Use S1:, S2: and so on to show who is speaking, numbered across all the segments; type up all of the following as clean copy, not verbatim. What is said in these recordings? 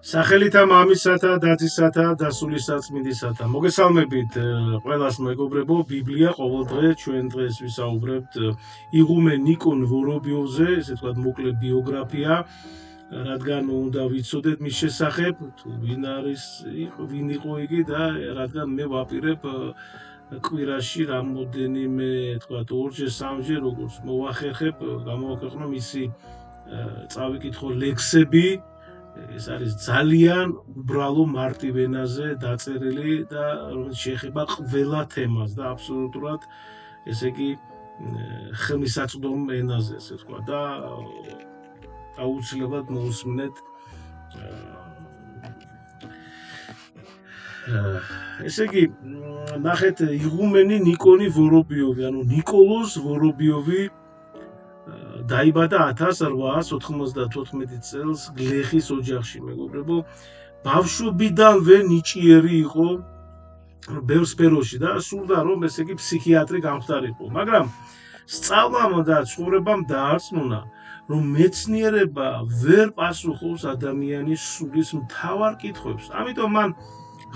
S1: სახელითა მამისათა, დათისათა, დასულისაწმინდისათა. მოგესალმებით ყველას მეგობრებო, ბიბლია ყოველდღე ჩვენ დღეს ვისაუბრებთ იღუმენ ნიკონ ვორობიოვზე, ესე ვთქვათ, მოკლე ბიოგრაფია, რადგან უნდა ვიცოდეთ მის შესახებ, თუ ვინ იყო იგი და რადგან მე ვაპირებ კვირაში რამოდენიმე, თქვათ, ორჯერ, სამჯერ, როგორც მოვახერხებ, გამოვახერხო მისი წავიკითხო ლექსები. ეს არის ძალიან უბრალო მარტივ ენაზე დაწერილი და რომელიც შეეხება ყველა თემას და აბსოლუტურად ესე იგი ხელმისაწვდომ ენაზე, ესე ვთქვა და აუცილებლად მოусმინეთ ესე იგი ნახეთ იღუმენი ნიკონი ვორობიოვი, ანუ ნიკოლოზ ვორობიოვი დაიბადა 1894 წელს გლეხის ოჯახში, მეგობრებო. ბავშვობიდანვე ნიჭიერი იყო ბევრ სფეროში და სურდა რომ ესე იგი ფსიქიატრი გამხდარიყო, მაგრამ სწავლამ და ცხოვრებამ დაარწმუნა, რომ მეცნიერება ვერ პასუხობს ადამიანის სულის მთავარ კითხვებს. ამიტომ მან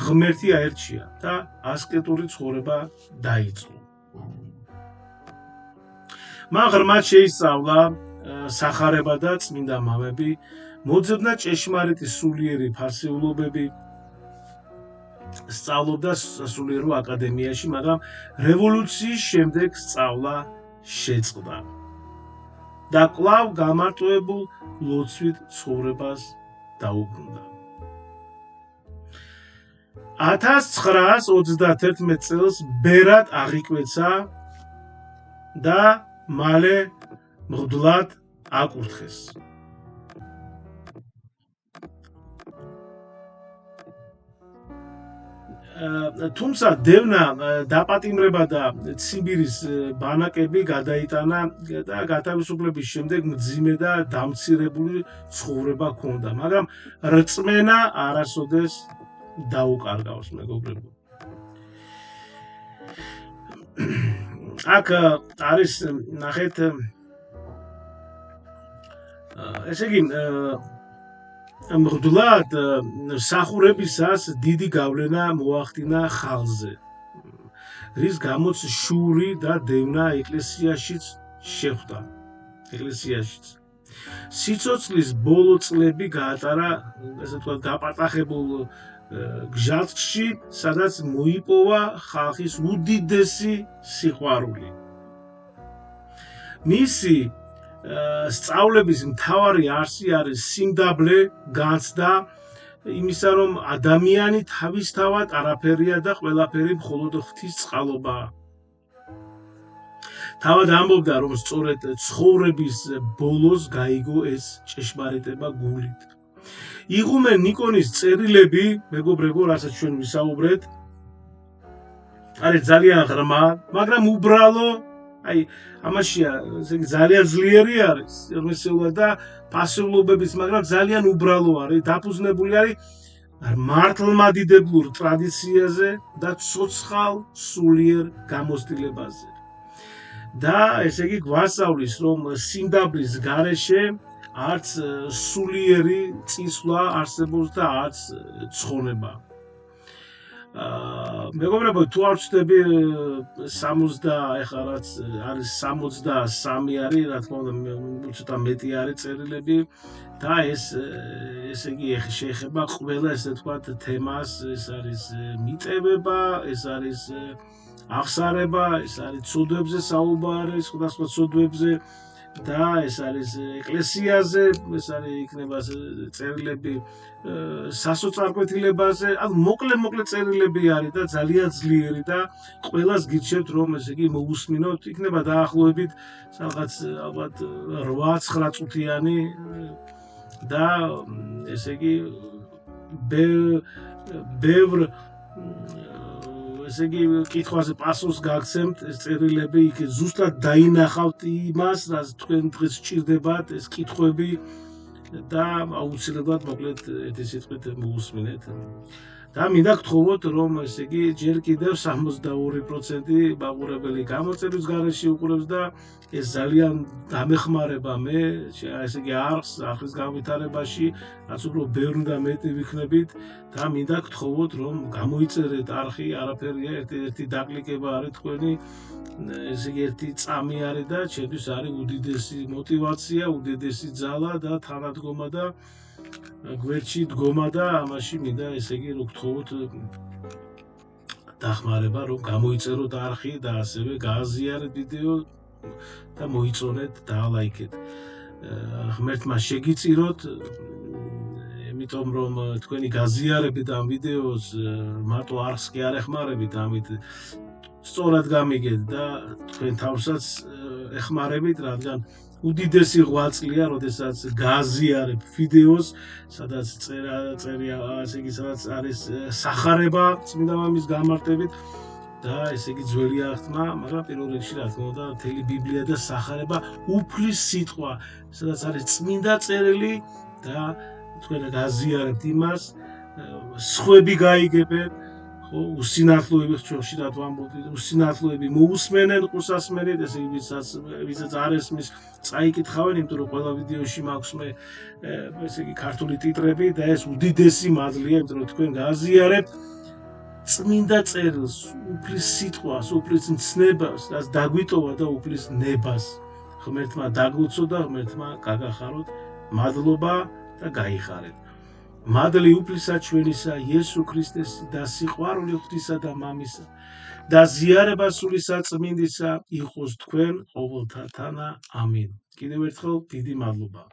S1: ღმერთი აერჩია და ასკეტური ცხოვრება დაიწყო. მან ღრმად შეისწავლა სახარება და წმინდა მამები, მოძებნა ჭეშმარიტი სულიერი ფასეულობები, სწავლობდა სასულიერო აკადემიაში, მაგრამ რევოლუციის შემდეგ სწავლა შეწყდა და კვლავ გამარტოებულ ლოცვით ცხოვრებას დაუბრუნდა. 1931 წელს ბერად აღიკვეცა და მალე მღვდლად აკურთხეს. თუმცა დევნა დაპატიმრება და ციმბირის ბანაკები გადაიტანა და გათავისუფლების შემდეგ მძიმე და დამცირებული ცხოვრება ჰქონდა, მაგრამ რწმენა არასოდეს დაუკარგავს, მეგობრებო. აქ არის ნახეთ ესე იგი მღვდლად მსახურებისას დიდი გავლენა მოახდინა ხალხზე, რის გამოც შური და დევნა ეკლესიაშიც შეხვდა. სიცოცხლის ბოლო წლები გაატარა, ესე ვთქვათ, გაპარტახებულ გზაწყში, სადაც მოიპოვა ხალხის უდიდესი სიყვარული. მისი სწავლების მთავარი არსი არის სიმდაბლე განცდა იმისა, რომ ადამიანი თავისთავად არაფერია და ყველაფერი მხოლოდ ღვთისწყალობაა. თავად ამბობდა, რომ სწორედ ცხოვრების ბოლოს გაიგო ეს ჭეშმარიტება გულით. იღუმენ ნიკონის წერილები, მეგობრებო, რასაც ჩვენ ვისაუბრეთ, არის ძალიან ღრმა, მაგრამ უბრალო, ამაშია ძალიან ძლიერი არის მისეულად და პასუხობების, მაგრამ ძალიან უბრალო არის, დაფუძნებული არის მართლმადიდებლურ ტრადიციაზე და ცოცხალ სულიერ გამოცდილებაზე. და ესე იგი გვასწავლის, რომ სიმდაბლის გარეშე არც სულიერი წინსვლა არსებობს და არც ცხონება. მეგობრებო, თუ არ ვცდები 60, რაც არის 63 არის, რა თქმა უნდა, ცოტა მეტი არის წერილები და ესე იგი შეეხება ყველა, ესე ვთქვათ, თემას, ეს არის მიტევება, ეს არის აღსარება, ეს არის ცოდვებზე საუბარი, სხვადასხვა ცოდვებზე და ეს არის ეკლესიაზე, ეს არის იქნება წერილები სასოწარკვეთილებაზე, ანუ მოკლე წერილები არის და ძალიან ძლიერი და ყველას გირჩევთ, რომ ესე იგი მოусმინოთ, იქნება დაახლოებით რაღაც ალბათ 8-9 წუთიანი და ესე იგი ბევრ ესე იგი კითხვაზე პასუხს გაგცემთ, ეს წერილები იქ ზუსტად დაინახავთ იმას, რაც თქვენ დღეს სჭირდებათ, ეს კითხვები და აუცილებლად მოკლედ ერთი სიტყვით მოусმინეთ. და მინდა გთხოვოთ, რომ ესე იგი ჯერ კიდევ 62% მაყურებელი გამოწერის გარეშე უყურებს და ეს ძალიან დამეხმარება მე, ესე იგი არხის განვითარებაში, რაც უფრო ბევრი და მეტი ვიქნებით და მინდა გთხოვოთ, რომ გამოიწერეთ არხი, არაფერია, ერთი დაკლიკება არის თქვენი, ესე იგი ერთი წამი არის და ჩემთვის არის უდიდესი мотиваცია, უდიდესი ძალა და თანადგომა და გვერდში დგომა და ამაში მინდა ესე იგი რომ გთხოვოთ დახმარება, რომ გამოიწეროთ არხი და ასევე გააზიარეთ ვიდეო და მოიწონეთ და ლაიქეთ. ღმერთმა შეგიწიროთ, იმიტომ რომ თქვენი გაზიარებით ამ ვიდეოს მარტო არხს კი არ ეხმარებით, ამით სწორად გამიგეთ და თქვენ თავსაც ეხმარებით, რადგან უდიდესი ღვაწლია, როდესაც გააზიარებ ვიდეოს, სადაც წერია, ესე იგი, სადაც არის სახარება წმინდა მამის გამარტებით და ესე იგი ძველი აღთმა, მაგრამ პირველ რიგში რა თქმა უნდა, მთელი ბიბლია და სახარება უფლის სიტყვა, სადაც არის წმინდა წერილი და თქვენ გაზიარებთ იმას, სხვები გაიგებენ, ხო, უსინათლოები ხშირად ვამბობთ, უსინათლოები მოусმენენ ყურსასმენით, ესე იგი, ვისაც არ ესმის, წაიკითხავენ, იმიტომ რომ ყველა ვიდეოში მაქვს მე ესე იგი ქართული ტიტრები და ეს უდიდესი მადლია, იმიტომ რომ თქვენ გააზიარებთ წმინდა წერილს, უფლის სიტყვას, უფლის მცნებას, რაც დაგვიტოვა და უფლის ნებას. ღმერთმა დაგლოცო და ღმერთმა გაგახაროთ, მადლობა და გაიხარეთ. მადლი უფლისა ჩვენისა იესო ქრისტეს და სიყვარული ღვთისა და მამისა და ზიარება სული საწმინდისა იყოს თქვენ ყოველთა თანა. ამინ. კიდევ ერთხელ დიდი მადლობა.